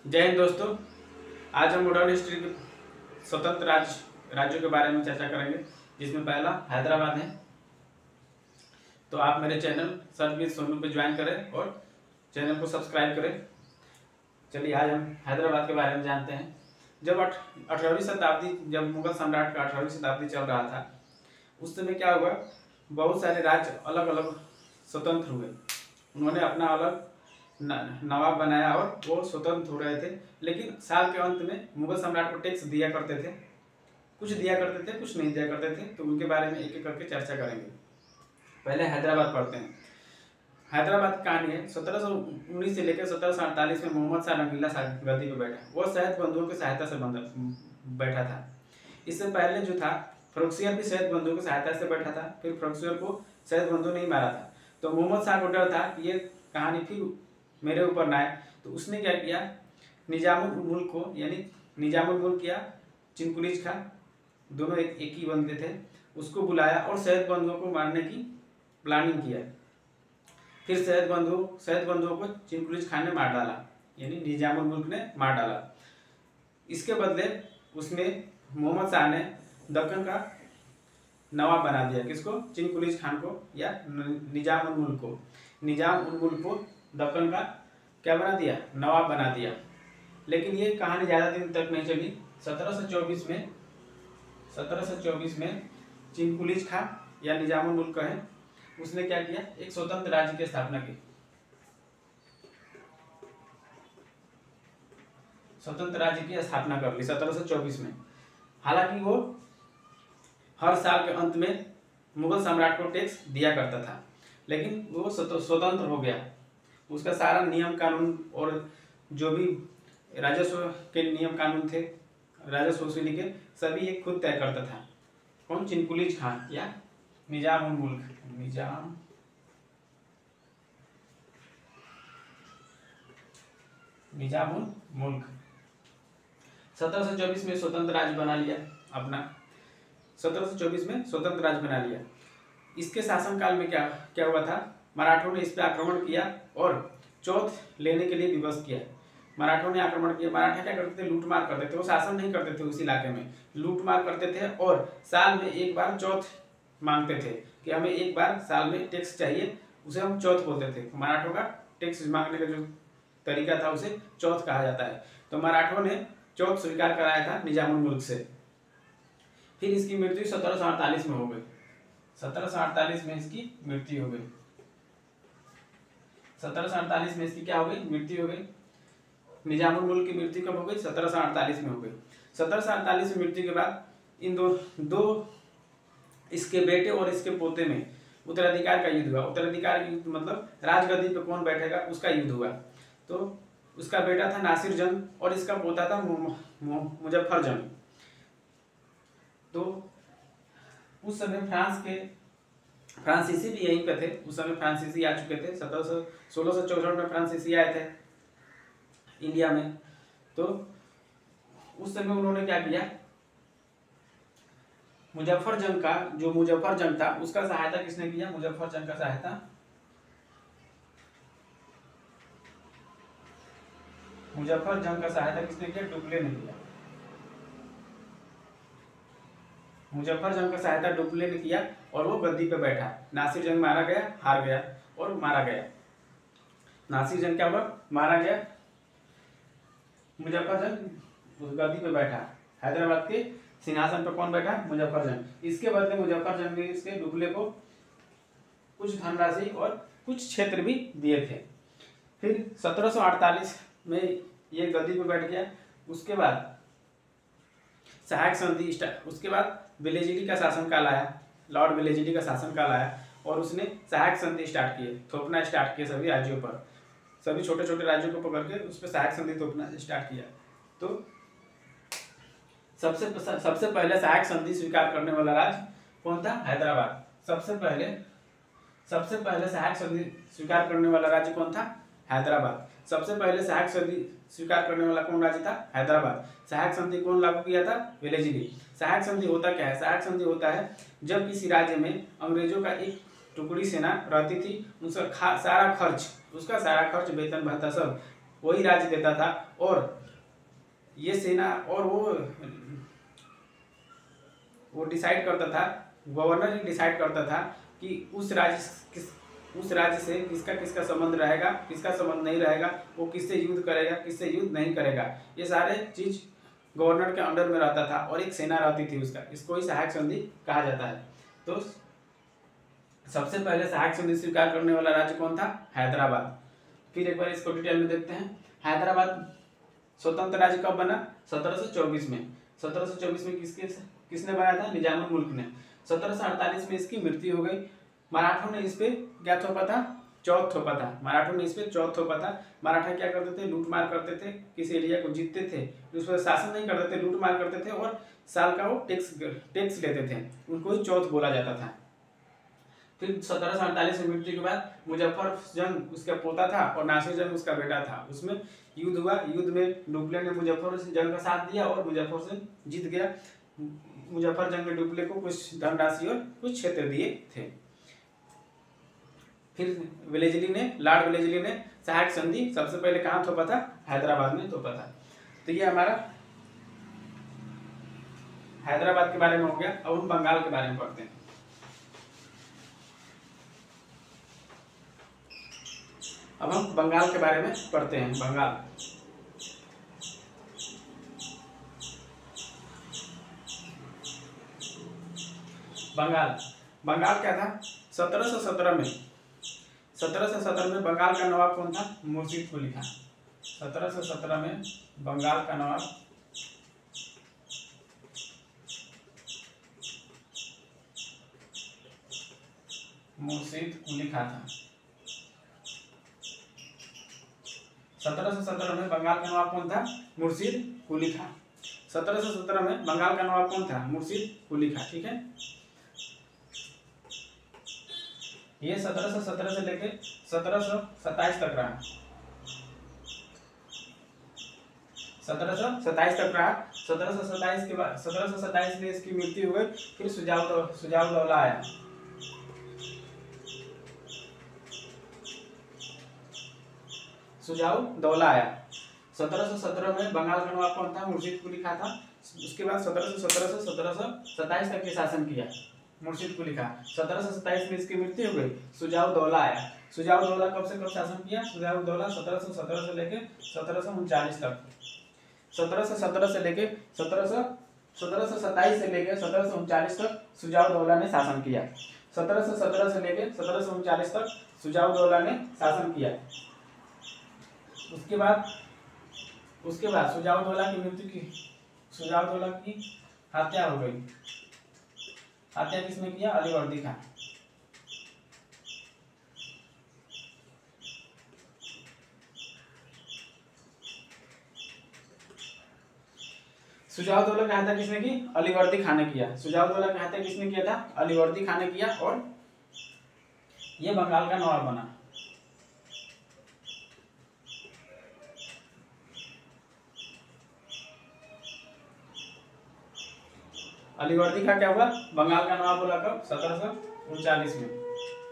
जय हिंद दोस्तों। आज हम मॉडर्न हिस्ट्री के स्वतंत्र राज्यों के बारे में चर्चा करेंगे, जिसमें पहला हैदराबाद है। तो आप मेरे चैनल सर्च विद सोनू पे ज्वाइन करें और चैनल को सब्सक्राइब करें। चलिए आज हम हैदराबाद के बारे में जानते हैं। जब 18वीं शताब्दी, जब मुगल सम्राट का 18वीं शताब्दी चल रहा था, उस समय क्या हुआ, बहुत सारे राज्य अलग अलग स्वतंत्र हुए। उन्होंने अपना अलग नवाब बनाया और वो स्वतंत्र हो रहे थे। लेकिन साल के अंत में मुगल सम्राट को टैक्स दिया करते थे, कुछ दिया करते थे, कुछ नहीं दिया करते थे। तो उनके बारे में एक एक करके चर्चा करेंगे। पहले हैदराबाद पढ़ते हैं। हैदराबाद की कहानी है, 1719 से लेकर 1748 में मोहम्मद शाह रंगीला शाह गद्दी पर बैठा। वो शहद बंधुओं की सहायता से बैठा था। इससे पहले जो था, फरुखसियर भी शहद बंधुओं की सहायता से बैठा था। फिर फरुखसियर को शहद बंधुओं ने ही मारा था। तो मोहम्मद शाह को डर था कि ये कहानी फिर मेरे ऊपर ना आए। तो उसने क्या किया, निजामुल मुल्क को, यानी निजामुल मुल्क या चिनकुलिज खां, दोनों एक ही बंदे थे, उसको बुलाया और शहद बंधुओं को मारने की प्लानिंग किया। फिर शहद बंधुओं को चिनकुलिज खान ने मार डाला, यानी निजामुल मुल्क ने मार डाला। इसके बदले उसने मोहम्मद शाह ने दक्कन का नवाब बना दिया। किसको? चिनकुलिज खान को या निजाम उल मुल्क को। निजाम उल मुल्क को दक्कन का क्या बना दिया? नवाब बना दिया। लेकिन ये कहानी ज़्यादा दिन तक नहीं चली। 1724 में चिनकुलिज खां या निजाम उल मुल्क है, उसने क्या किया, एक स्वतंत्र राज्य की स्थापना की। स्वतंत्र राज्य की स्थापना कर ली 1724 में। हालांकि वो हर साल के अंत में मुगल सम्राट को टैक्स दिया करता था, लेकिन वो स्वतंत्र हो गया। उसका सारा नियम कानून और जो भी राजस्व के नियम कानून थे, राजस्व वसूली के, सभी एक खुद तय करता था। कौन? चिनकुलिज खां या निजाम उल मुल्क। निजाम उल मुल्क 1724 में स्वतंत्र राज्य बना लिया अपना। 1724 में स्वतंत्र राज्य बना लिया। इसके शासनकाल में क्या क्या हुआ था, मराठों ने इस पर आक्रमण किया और चौथ लेने के लिए विवश किया। मराठों ने आक्रमण किया। मराठा क्या करते थे? लूटमार करते थे। वो शासन नहीं करते थे उस इलाके में, लूटमार करते थे और साल में एक बार चौथ मांगते थे कि हमें एक बार साल में टैक्स चाहिए। उसे हम चौथ बोलते थे। मराठों का टैक्स मांगने का जो तरीका था उसे चौथ कहा जाता है। तो मराठों ने चौथ स्वीकार कराया था निजामुल मुल्क से। फिर इसकी मृत्यु 1748 में हो गई। 1748 में इसकी मृत्यु हो गई। 1748 में इसकी क्या हो गई? मृत्यु हो गई। निजामुल मुल्क की मृत्यु कब हो गई? 1748 में हो गई। 1748 में मृत्यु के बाद इन दो इसके बेटे और इसके पोते में उत्तराधिकार का युद्ध हुआ। उत्तराधिकार का युद्ध मतलब राजगद्दी पे कौन बैठेगा, उसका युद्ध हुआ। तो उसका बेटा था नासिर जंग और इसका पोता था मुजफ्फर जंग। तो उस समय फ्रांसीसी भी यहीं पे थे। उस समय फ्रांसीसी आ चुके थे। 1664 में फ्रांसीसी आए थे इंडिया में। तो उस समय उन्होंने क्या किया, मुजफ्फर जंग था, उसका सहायता किसने किया? मुजफ्फर जंग का सहायता किसने किया? डुप्ले ने किया। मुजफ्फर जंग का सहायता डुप्ले ने किया और वो गद्दी पे बैठा। नासिर जंग मारा गया, हार गया और मारा गया। नासिर जंग क्या हुआ? मारा गया। मुजफ्फर जंग उस गद्दी पे बैठा। हैदराबाद के सिंहासन पर कौन बैठा? मुजफ्फर जंग। इसके बदले मुजफ्फर जंग ने इसके डुप्ले को कुछ धनराशि और कुछ क्षेत्र भी दिए थे। फिर 1748 में ये गद्दी पे बैठ गया। उसके बाद सहायक संधि उसके बाद वेलेजिडी का शासनकाल आया। लॉर्ड वेलेजिडी का शासनकाल आया और उसने सहायक संधि स्टार्ट किए, थोपना स्टार्ट किए सभी राज्यों पर। सभी छोटे छोटे राज्यों को पकड़ के उस पर सहायक संधि थोपना स्टार्ट किया। तो सबसे पहले सहायक संधि स्वीकार करने वाला राज्य कौन था? हैदराबाद। सबसे पहले सहायक संधि स्वीकार करने वाला राज्य कौन था? हैदराबाद। सबसे पहले सहायक संधि स्वीकार करने वाला कौन राज्य था? हैदराबाद। सहायक संधि कौन लागू किया था? वेलेजिडी। सहायक संधि होता क्या है? सहायक संधि होता है जब किसी राज्य में अंग्रेजों का एक टुकड़ी सेना रहती थी, उसका सारा खर्च, वेतन भत्ता सब वही राज्य देता था, और ये सेना और वो डिसाइड करता था, गवर्नर ही डिसाइड करता था कि उस राज्य से किसका संबंध रहेगा, किसका संबंध नहीं रहेगा, वो किससे युद्ध करेगा, किससे युद्ध नहीं करेगा। ये सारे चीज गवर्नर के अंडर में रहता था, और एक सेना रहती थी उसका। इसको ही सहायक संधि कहा जाता है। तो सबसे पहले सहायक संधि स्वीकार करने वाला राज्य कौन था? हैदराबाद। फिर एक बार इसको डिटेल में देखते हैं। हैदराबाद स्वतंत्र राज्य कब बना? 1724 में। 1724 में किसने बनाया था? निजामुल मुल्क ने। 1748 में इसकी मृत्यु हो गई। मराठों ने इस पे क्या थोपा था? चौथ थोपा था। मराठों ने इस पे चौथ थोपा था। मराठा क्या करते थे? लूट मार करते थे, किसी एरिया को जीतते थे, उस पर शासन नहीं करते थे, लूट मार करते थे, और साल का वो टैक्स लेते थे, उनको ही चौथ बोला जाता था। फिर 1748 में मृत्यु के बाद मुजफ्फर जंग उसका पोता था और नासिर जंग उसका बेटा था। उसमें युद्ध हुआ। युद्ध में डुप्ले ने मुजफ्फर जंग का साथ दिया और मुजफ्फर से जीत गया। मुजफ्फर जंग ने डुप्ले को कुछ धनराशि और कुछ क्षेत्र दिए थे। फिर लॉर्ड वेलेस्ली ने सहायक संधि सबसे पहले कहाँ थोपा था? हैदराबाद में थोपा था। तो ये हमारा हैदराबाद के बारे में हो गया। अब हम बंगाल के बारे में पढ़ते हैं। अब हम बंगाल के बारे में पढ़ते हैं। बंगाल क्या था? 1717 में बंगाल का नवाब कौन था? मुर्शिद कुली खान। 1717 में बंगाल का नवाब मुर्शिद कुली खान था। 1717 में बंगाल का नवाब कौन था? मुर्शिद कुली खान। 1717 में बंगाल का नवाब कौन था? मुर्शिद कुली खान। ठीक है, ये 1717 से लेके 1727 तक रहा। 1727 तक रहा। 1727 के बाद 1727 में इसकी मृत्यु हो गई। फिर सुजाउद्दौला आया। सुजाउद्दौला आया। 1717 में बंगाल का नवाब कौन था? मुर्शिद कुली खान था। उसके बाद 1717 से 1727 तक के शासन किया मुर्शिद कुली खान। 1727 में इसकी मृत्यु हो गई। सुजाउद्दौला आया। सुजाउद्दौला कब से कब शासन किया? सुजाउद्दौला 1717 से लेके 1739 तक। 1727 से लेके 1739 तक सुजाउद्दौला ने शासन किया। 1717 से लेके 1739 तक सुजाउद्दौला ने शासन किया। उसके बाद सुजाउद्दौला की हत्या हो गई। हत्या किसने किया? अलीवर्दी खान। सुजाउद्दौला की हत्या किसने की? अलीवर्दी खान ने किया। सुजाउद्दौला की हत्या किसने किया था? अलीवर्दी खान ने किया, और ये बंगाल का नवाब बना। अलीवर्दी खान क्या हुआ? बंगाल का नवाब बोला कब? 1739 में।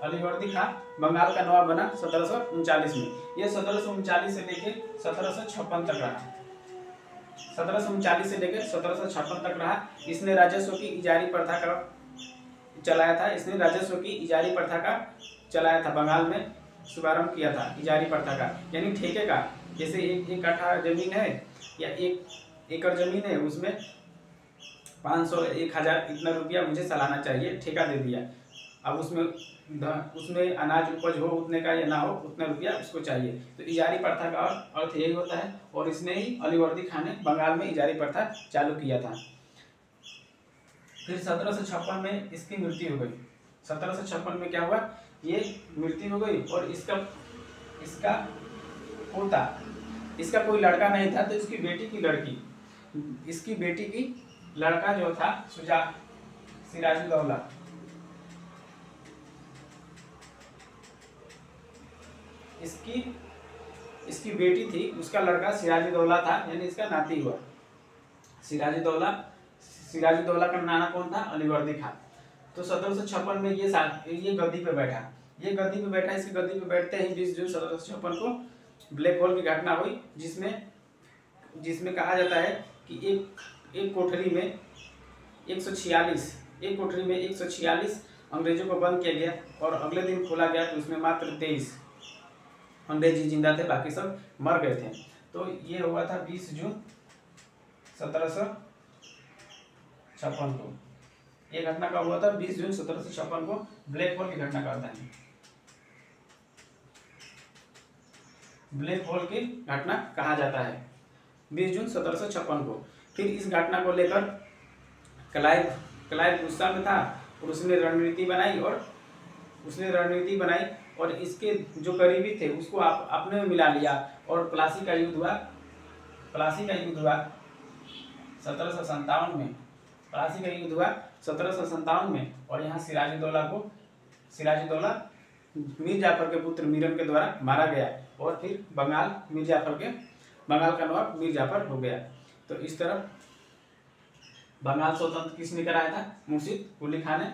अलीवर्दी खान बंगाल का नवाब बना 1739 में। ये 1739 से लेके 1756 तक रहा। 1739 से लेकर 1756 तक रहा। इसने राजस्व की इजारी प्रथा का चलाया था। बंगाल में शुभारंभ किया था इजारी प्रथा का, यानी ठेके का। जैसे एक कट्ठा जमीन है या 1 एकड़ जमीन है, उसमें 500 1000 इतना रुपया मुझे सालाना चाहिए, ठेका दे दिया। अब उसमें अनाज उपज हो उतने का या ना हो उतना रुपया उसको चाहिए। तो इजारी प्रथा का अर्थ यही होता है, और इसने ही अलीवर्दी खान ने बंगाल में इजारी प्रथा चालू किया था। फिर 1756 में इसकी मृत्यु हो गई। 1756 में क्या हुआ? ये मृत्यु हो गई, और इसका पोता, इसका कोई लड़का नहीं था, तो इसकी बेटी की लड़का जो था सिराजुद्दौला, इसकी बेटी थी, उसका लड़का सिराजुद्दौला था, यानी इसका नाती हुआ सिराजुद्दौला का नाना कौन था? अलीवर्दी खान। तो 1756 में ये गद्दी पे बैठा। इसकी गद्दी पे बैठते ही 20 जून 1756 को ब्लैक होल की घटना हुई, जिसमें कहा जाता है कि एक कोठरी में 146 अंग्रेजों को बंद किया गया और अगले दिन खोला गया तो उसमें मात्र 23 अंग्रेजी जिंदा थे, बाकी सब मर गए थे। तो ये हुआ था 20 जून 1756 को। ये घटना कब हुआ था? 20 जून 1756 को ब्लैक होल की घटना कहता है, ब्लैक होल की घटना कहा जाता है 20 जून 1756 को। फिर इस घटना को लेकर क्लाइव गुस्सा में था और उसने रणनीति बनाई और इसके जो करीबी थे उसको अपने में मिला लिया और प्लासी का युद्ध हुआ 1757 में। प्लासी का युद्ध हुआ 1757 में और यहाँ सिराजुद्दौला मीर जाफर के पुत्र मीरन के द्वारा मारा गया और फिर बंगाल का नवाब मीर जाफर हो गया। तो इस तरह बंगाल स्वतंत्र किसने कराया था? मुर्शिद कुली खान ने।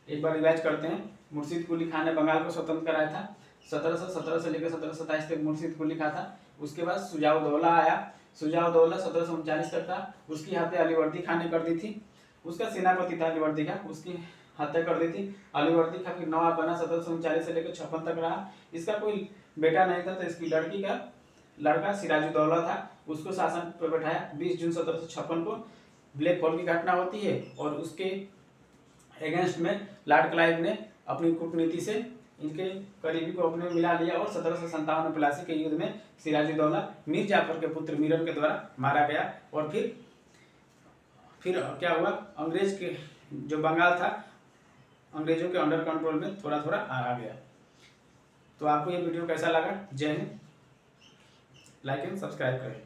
एक बार रिवाइज करते हैं। मुर्शिद कुली खान ने बंगाल को स्वतंत्र कराया था। 1717 से लेकर 1727 तक मुर्शिद कुली खान था। उसके बाद शुजाउद्दौला आया। शुजाउद्दौला 1739 तक था। उसकी हत्या अलीवर्दी खान ने कर दी थी। उसका सेनापति था अलीवर्दी खान, उसकी हत्या कर दी थी। अलीवर्दी खान फिर नवाब बना, 1739 से लेकर 56 तक रहा। इसका कोई बेटा नहीं था तो इसकी लड़की का लड़का सिराजुद्दौला था, उसको शासन पर बैठाया। 20 जून 1756 को ब्लैक होल की घटना होती है और उसके अगेंस्ट में लॉर्ड क्लाइव ने अपनी कूटनीति से इनके करीबी को अपने मिला लिया और 1757 में प्लासी के युद्ध में सिराजुद्दौला मीर जाफर के पुत्र मीरन के द्वारा मारा गया। और फिर क्या हुआ? अंग्रेज के जो बंगाल था अंग्रेजों के अंडर कंट्रोल में थोड़ा थोड़ा आ गया। तो आपको ये वीडियो कैसा लगा? जय हिंद। लाइक एंड सब्सक्राइब करें।